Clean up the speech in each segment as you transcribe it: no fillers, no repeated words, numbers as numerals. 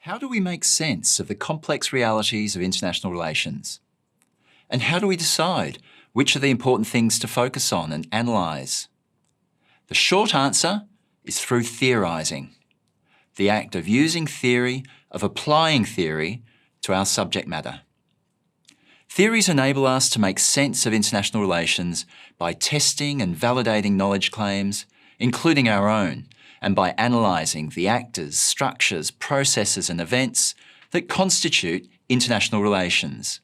How do we make sense of the complex realities of international relations? And how do we decide which are the important things to focus on and analyse? The short answer is through theorising, the act of using theory, of applying theory to our subject matter. Theories enable us to make sense of international relations by testing and validating knowledge claims, including our own, and by analysing the actors, structures, processes and events that constitute international relations.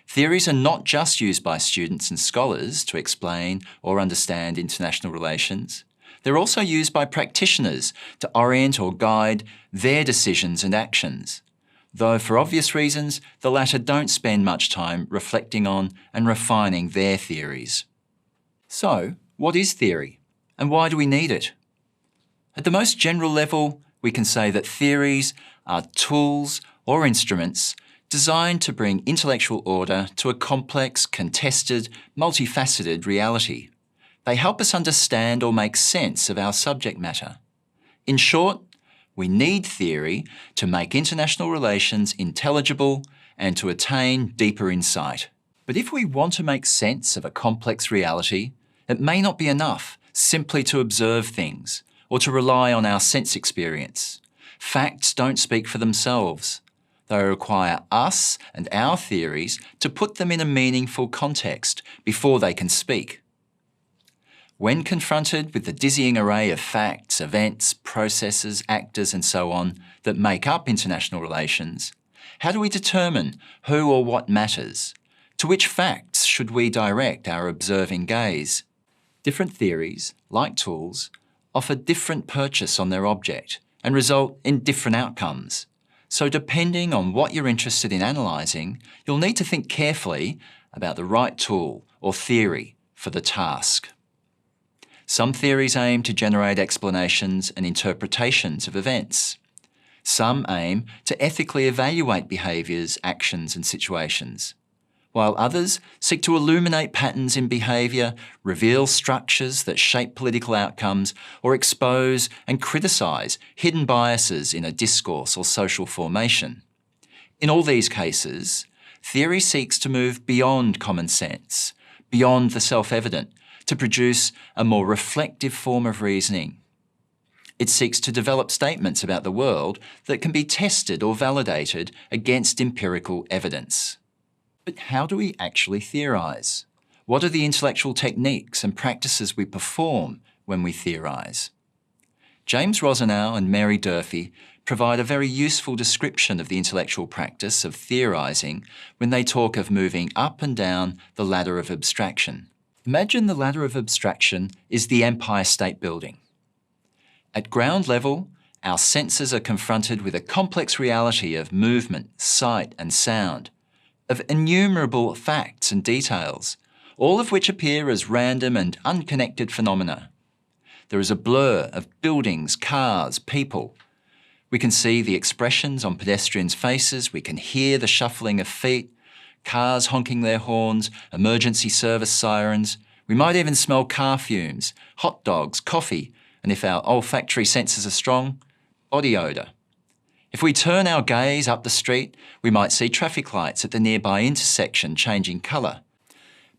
Theories are not just used by students and scholars to explain or understand international relations. They're also used by practitioners to orient or guide their decisions and actions, though for obvious reasons, the latter don't spend much time reflecting on and refining their theories. So, what is theory, and why do we need it? At the most general level, we can say that theories are tools or instruments designed to bring intellectual order to a complex, contested, multifaceted reality. They help us understand or make sense of our subject matter. In short, we need theory to make international relations intelligible and to attain deeper insight. But if we want to make sense of a complex reality, it may not be enough simply to observe things or to rely on our sense experience. Facts don't speak for themselves. They require us and our theories to put them in a meaningful context before they can speak. When confronted with the dizzying array of facts, events, processes, actors and so on that make up international relations, how do we determine who or what matters? To which facts should we direct our observing gaze? Different theories, like tools, offer different purchase on their object and result in different outcomes. So depending on what you're interested in analysing, you'll need to think carefully about the right tool or theory for the task. Some theories aim to generate explanations and interpretations of events. Some aim to ethically evaluate behaviours, actions and situations, while others seek to illuminate patterns in behaviour, reveal structures that shape political outcomes, or expose and criticise hidden biases in a discourse or social formation. In all these cases, theory seeks to move beyond common sense, beyond the self-evident, to produce a more reflective form of reasoning. It seeks to develop statements about the world that can be tested or validated against empirical evidence. But how do we actually theorise? What are the intellectual techniques and practices we perform when we theorise? James Rosenow and Mary Durfee provide a very useful description of the intellectual practice of theorising when they talk of moving up and down the ladder of abstraction. Imagine the ladder of abstraction is the Empire State Building. At ground level, our senses are confronted with a complex reality of movement, sight and sound, of innumerable facts and details, all of which appear as random and unconnected phenomena. There is a blur of buildings, cars, people. We can see the expressions on pedestrians' faces, we can hear the shuffling of feet, cars honking their horns, emergency service sirens. We might even smell car fumes, hot dogs, coffee, and if our olfactory senses are strong, body odour. If we turn our gaze up the street, we might see traffic lights at the nearby intersection changing colour.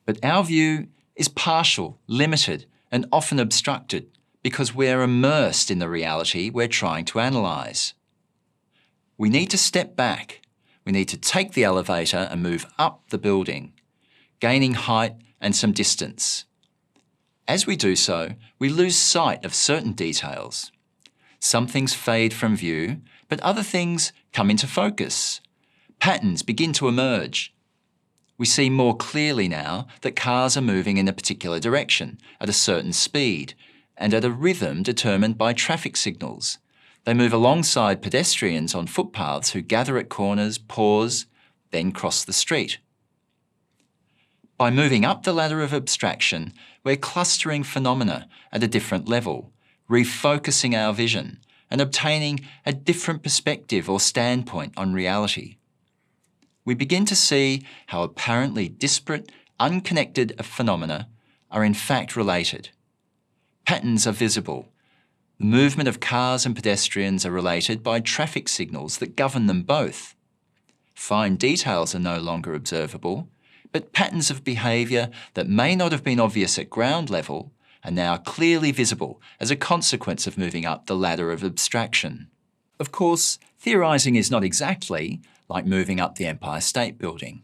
But our view is partial, limited, and often obstructed because we're immersed in the reality we're trying to analyse. We need to step back. We need to take the elevator and move up the building, gaining height and some distance. As we do so, we lose sight of certain details. Some things fade from view, but other things come into focus. Patterns begin to emerge. We see more clearly now that cars are moving in a particular direction, at a certain speed, and at a rhythm determined by traffic signals. They move alongside pedestrians on footpaths who gather at corners, pause, then cross the street. By moving up the ladder of abstraction, we're clustering phenomena at a different level, refocusing our vision, and obtaining a different perspective or standpoint on reality. We begin to see how apparently disparate, unconnected phenomena are in fact related. Patterns are visible. The movement of cars and pedestrians are related by traffic signals that govern them both. Fine details are no longer observable, but patterns of behaviour that may not have been obvious at ground level are now clearly visible as a consequence of moving up the ladder of abstraction. Of course, theorising is not exactly like moving up the Empire State Building.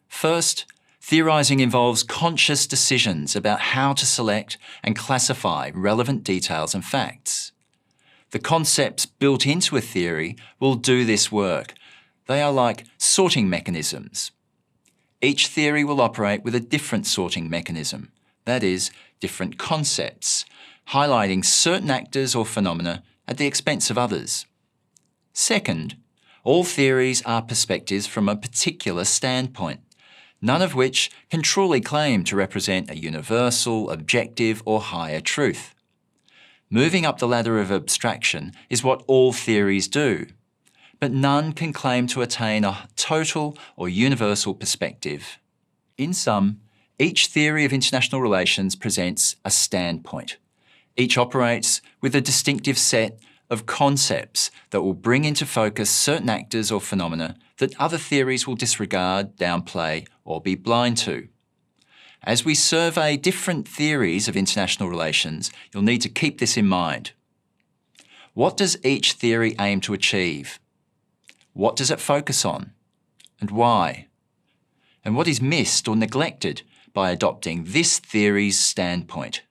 First, theorising involves conscious decisions about how to select and classify relevant details and facts. The concepts built into a theory will do this work. They are like sorting mechanisms. Each theory will operate with a different sorting mechanism, that is, different concepts, highlighting certain actors or phenomena at the expense of others. Second, all theories are perspectives from a particular standpoint, none of which can truly claim to represent a universal, objective, or higher truth. Moving up the ladder of abstraction is what all theories do, but none can claim to attain a total or universal perspective. In sum, each theory of international relations presents a standpoint. Each operates with a distinctive set of concepts that will bring into focus certain actors or phenomena that other theories will disregard, downplay, or be blind to. As we survey different theories of international relations, you'll need to keep this in mind. What does each theory aim to achieve? What does it focus on? And why? And what is missed or neglected by adopting this theory's standpoint?